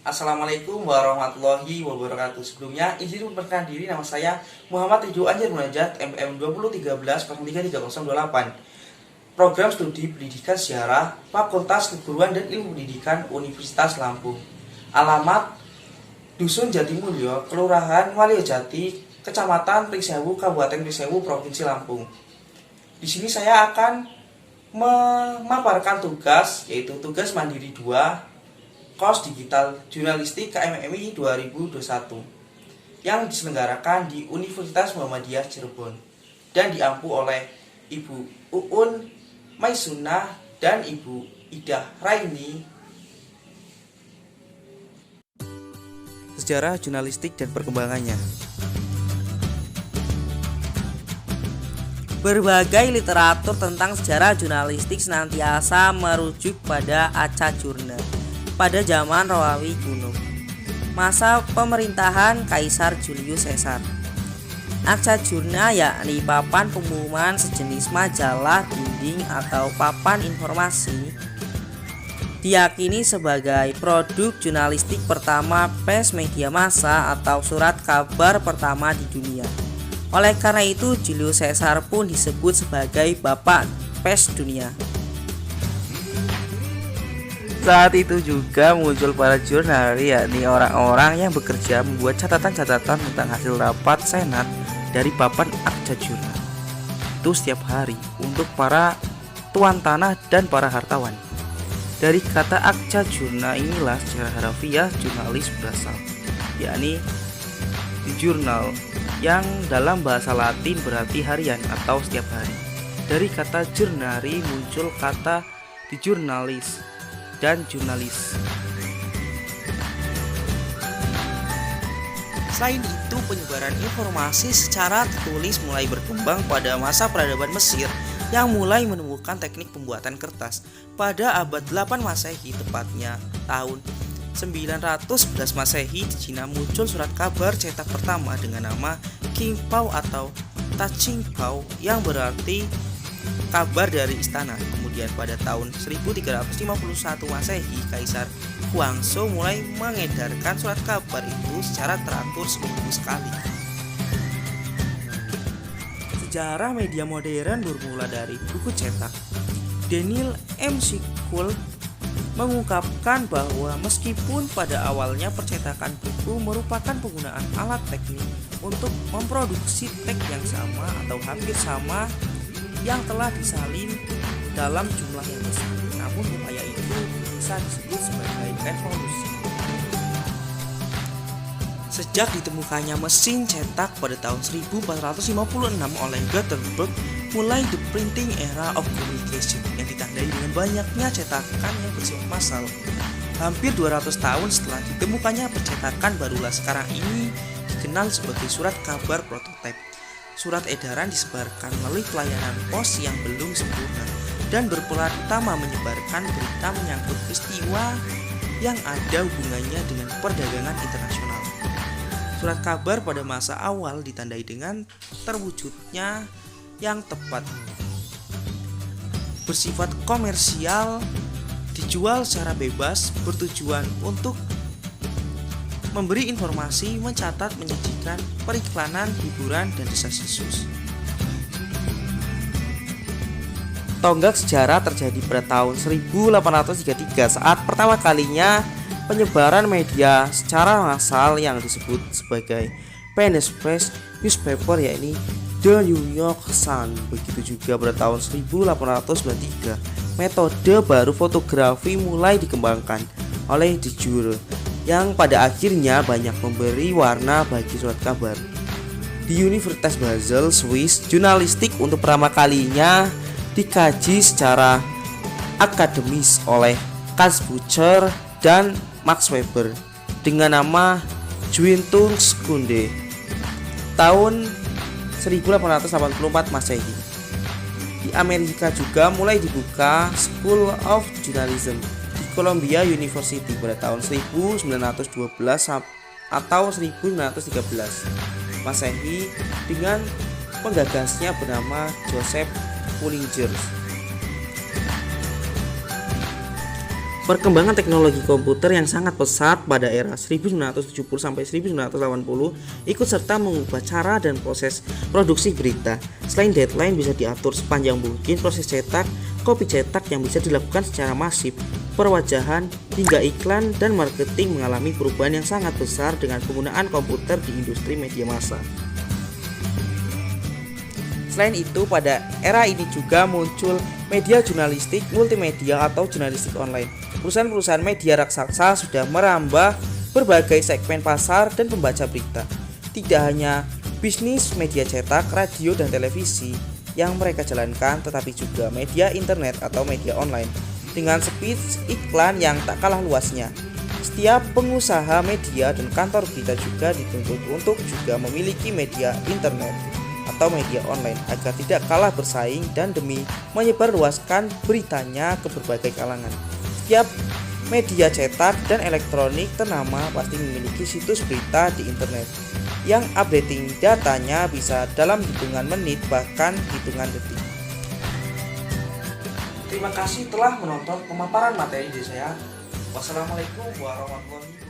Assalamualaikum warahmatullahi wabarakatuh. Sebelumnya, izin memperkenalkan diri, nama saya Muhammad Ridho Anjar Munajat, MPM 2013-033028. Program Studi Pendidikan Sejarah, Fakultas Keguruan dan Ilmu Pendidikan Universitas Lampung. Alamat Dusun Jatimulyo, Kelurahan Waliojati, Kecamatan Pringsewu, Kabupaten Pringsewu, Provinsi Lampung. Di sini saya akan memaparkan tugas, yaitu tugas mandiri 2 Kos Digital Jurnalistik KMMI 2021 yang diselenggarakan di Universitas Muhammadiyah Cirebon dan diampu oleh Ibu Uun Maisunah dan Ibu Idah Raini. Sejarah jurnalistik dan perkembangannya. Berbagai literatur tentang sejarah jurnalistik senantiasa merujuk pada Aca Jurnal pada zaman Romawi kuno, masa pemerintahan Kaisar Julius Caesar. Aca Jurnal yakni papan pengumuman sejenis majalah dinding atau papan informasi, diyakini sebagai produk jurnalistik pertama pers media massa atau surat kabar pertama di dunia. Oleh karena itu, Julius Caesar pun disebut sebagai bapak pers dunia. Saat itu juga muncul para jurnalis, yakni orang-orang yang bekerja membuat catatan-catatan tentang hasil rapat senat dari papan Akta Jurnal itu setiap hari untuk para tuan tanah dan para hartawan. Dari kata Akta Jurnal inilah secara harfiah jurnalis berasal, yakni di jurnal yang dalam bahasa Latin berarti harian atau setiap hari. Dari kata jurnari muncul kata di jurnalis dan jurnalis. Selain itu, penyebaran informasi secara tertulis mulai berkembang pada masa peradaban Mesir yang mulai menemukan teknik pembuatan kertas. Pada abad 8 Masehi, tepatnya tahun 911 Masehi, di Cina muncul surat kabar cetak pertama dengan nama Qingpao atau Taqingpao yang berarti kabar dari istana. Kemudian pada tahun 1351 Masehi, Kaisar Huangzhou mulai mengedarkan surat kabar itu secara teratur seminggu sekali. Sejarah media modern bermula dari buku cetak. Daniel M. Sickle mengungkapkan bahwa meskipun pada awalnya percetakan buku merupakan penggunaan alat teknik untuk memproduksi teks yang sama atau hampir sama yang telah disalin dalam jumlah yang besar, namun upaya itu bisa disebut sebagai revolusi. Sejak ditemukannya mesin cetak pada tahun 1456 oleh Gutenberg, mulai the printing era of communication yang ditandai dengan banyaknya cetakan yang bersifat massal. Hampir 200 tahun setelah ditemukannya percetakan, barulah sekarang ini dikenal sebagai surat kabar prototipe. Surat edaran disebarkan melalui pelayanan pos yang belum sempurna dan berperan utama menyebarkan berita menyangkut peristiwa yang ada hubungannya dengan perdagangan internasional. Surat kabar pada masa awal ditandai dengan terwujudnya yang tepat, bersifat komersial, dijual secara bebas, bertujuan untuk memberi informasi, mencatat, menyajikan, periklanan, hiburan, dan desas-desus. Tonggak sejarah terjadi pada tahun 1833 saat pertama kalinya penyebaran media secara massal yang disebut sebagai Penny Press newspaper, yakni The New York Sun. Begitu juga pada tahun 1893 metode baru fotografi mulai dikembangkan oleh De Jure yang pada akhirnya banyak memberi warna bagi surat kabar. Di Universitas Basel, Swiss, jurnalistik untuk pertama kalinya dikaji secara akademis oleh Hans Bucher dan Max Weber dengan nama Zwinterkunde tahun 1884 Masehi. Di Amerika juga mulai dibuka School of Journalism di Columbia University pada tahun 1912 atau 1913 Masehi dengan penggagasnya bernama Joseph Pulitzer. Perkembangan teknologi komputer yang sangat pesat pada era 1970 sampai 1980 ikut serta mengubah cara dan proses produksi berita. Selain deadline bisa diatur sepanjang mungkin, proses cetak, kopi cetak yang bisa dilakukan secara masif, perwajahan hingga iklan dan marketing mengalami perubahan yang sangat besar dengan penggunaan komputer di industri media massa. Selain itu, pada era ini juga muncul media jurnalistik multimedia atau jurnalistik online. Perusahaan-perusahaan media raksasa sudah merambah berbagai segmen pasar dan pembaca berita. Tidak hanya bisnis media cetak, radio, dan televisi yang mereka jalankan, tetapi juga media internet atau media online dengan speed iklan yang tak kalah luasnya. Setiap pengusaha media dan kantor berita juga dituntut untuk juga memiliki media internet atau media online agar tidak kalah bersaing dan demi menyebarluaskan beritanya ke berbagai kalangan. Setiap media cetak dan elektronik ternama pasti memiliki situs berita di internet yang updating datanya bisa dalam hitungan menit bahkan hitungan detik. Terima kasih telah menonton pemaparan materi dari saya. Wassalamualaikum warahmatullahi wabarakatuh.